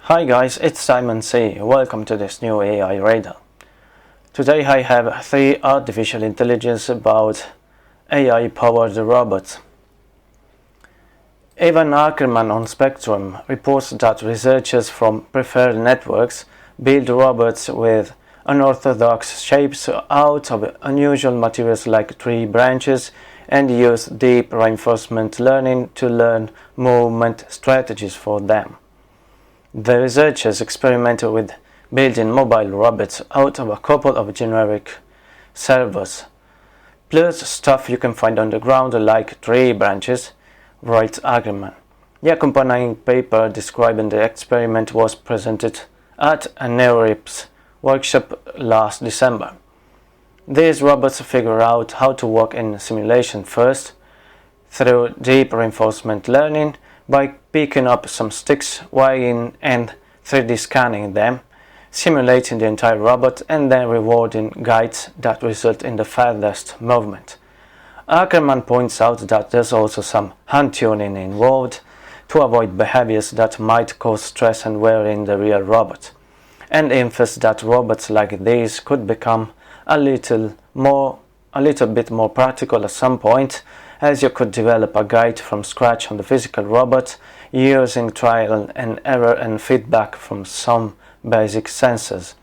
Hi guys, it's Simon C. Welcome to this new AI radar. Today I have 3 artificial intelligence about AI-powered robots. Evan Ackerman on Spectrum reports that researchers from Preferred Networks build robots with unorthodox shapes out of unusual materials like tree branches and use deep reinforcement learning to learn movement strategies for them. The researchers experimented with building mobile robots out of a couple of generic servos, plus stuff you can find on the ground like tree branches, writes Ackerman. The accompanying paper describing the experiment was presented at a NeoRIPS workshop last December. These robots figure out how to walk in simulation first, through deep reinforcement learning, by picking up some sticks, weighing and 3D scanning them, simulating the entire robot, and then rewarding guides that result in the fastest movement. Ackerman points out that there's also some hand-tuning involved to avoid behaviors that might cause stress and wear in the real robot, and emphasizes that robots like these could become a little bit more practical at some point, as you could develop a guide from scratch on the physical robot using trial and error and feedback from some basic sensors.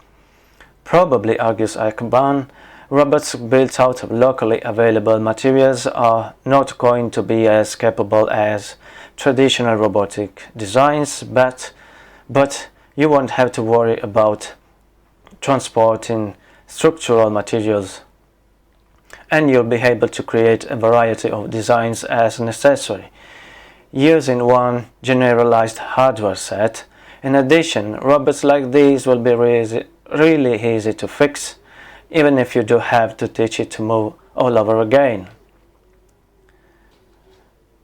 Probably, argues Ackerman, robots built out of locally available materials are not going to be as capable as traditional robotic designs, but you won't have to worry about transporting structural materials, and you'll be able to create a variety of designs as necessary, using one generalized hardware set. In addition, robots like these will be really easy to fix, even if you do have to teach it to move all over again.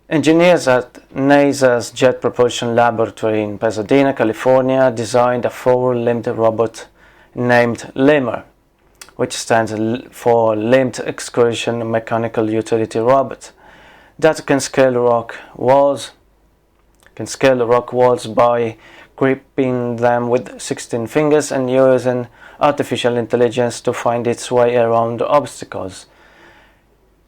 Engineers at NASA's Jet Propulsion Laboratory in Pasadena, California, designed a 4-limbed robot named Lemur, which stands for Limbed Excursion Mechanical Utility Robot, that can scale rock walls by gripping them with 16 fingers and using artificial intelligence to find its way around obstacles.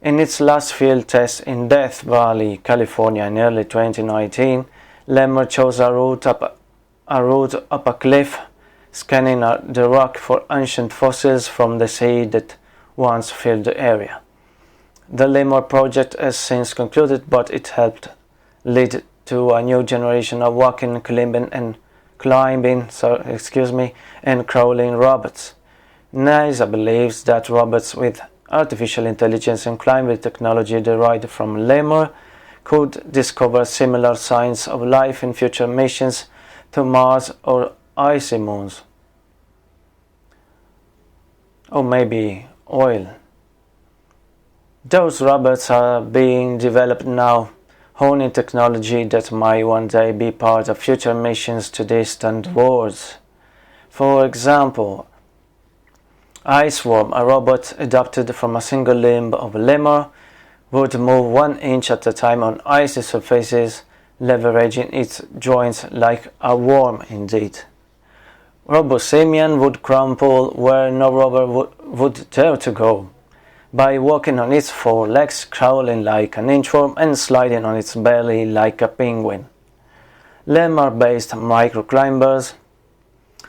In its last field test in Death Valley, California in early 2019, Lemur chose a route up a cliff, scanning the rock for ancient fossils from the sea that once filled the area. The Lemur project has since concluded, but it helped lead to a new generation of walking, climbing, and crawling robots. NASA believes that robots with artificial intelligence and climate technology derived from Lemur could discover similar signs of life in future missions to Mars or icy moons, or maybe oil. Those robots are being developed now, honing technology that might one day be part of future missions to distant worlds. For example, Iceworm, a robot adapted from a single limb of Lemur, would move 1 inch at a time on icy surfaces, leveraging its joints like a worm indeed. Robosimian would crumple where no rover would dare to go, by walking on its 4 legs, crawling like an inchworm, and sliding on its belly like a penguin. Lemur-based microclimbers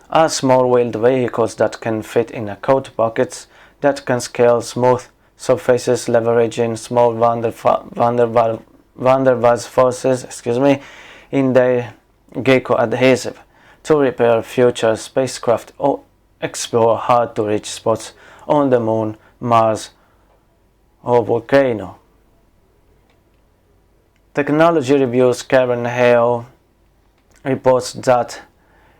are small-wheeled vehicles that can fit in a coat pockets, that can scale smooth surfaces leveraging small van der Waals forces in their gecko adhesive to repair future spacecraft or explore hard-to-reach spots on the Moon, Mars, or volcano. Technology Review's Karen Hale reports that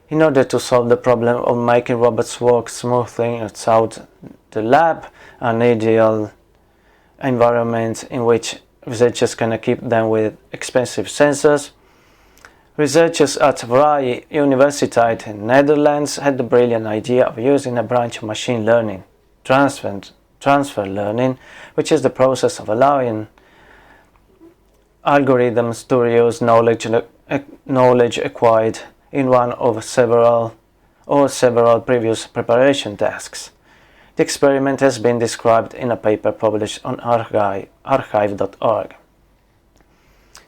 in order to solve the problem of making robots work smoothly outside the lab, an ideal environment in which researchers can equip them with expensive sensors, researchers at Vrije Universiteit in Netherlands had the brilliant idea of using a branch of machine learning, transfer learning, which is the process of allowing algorithms to reuse knowledge acquired in one of several previous preparation tasks. The experiment has been described in a paper published on archive.org.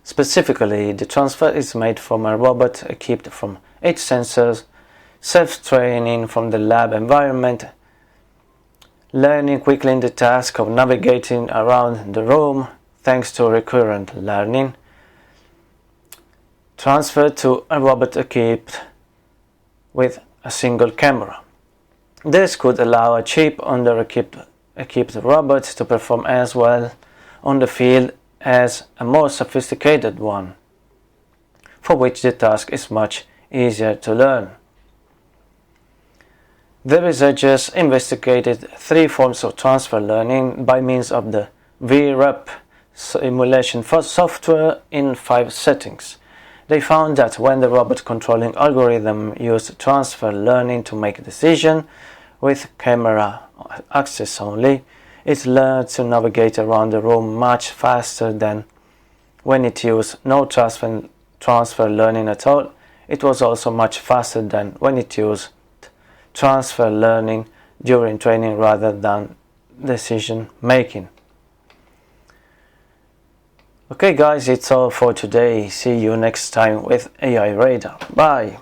Specifically, the transfer is made from a robot equipped from 8 sensors, self-training from the lab environment, learning quickly in the task of navigating around the room thanks to recurrent learning, transferred to a robot equipped with a single camera. This could allow a cheap under-equipped robot to perform as well on the field as a more sophisticated one, for which the task is much easier to learn. The researchers investigated 3 forms of transfer learning by means of the VREP simulation for software in 5 settings. They found that when the robot controlling algorithm used transfer learning to make a decision with camera access only, it learned to navigate around the room much faster than when it used no transfer learning at all. It was also much faster than when it used transfer learning during training rather than decision making. Okay guys, it's all for today. See you next time with AI Radar. Bye!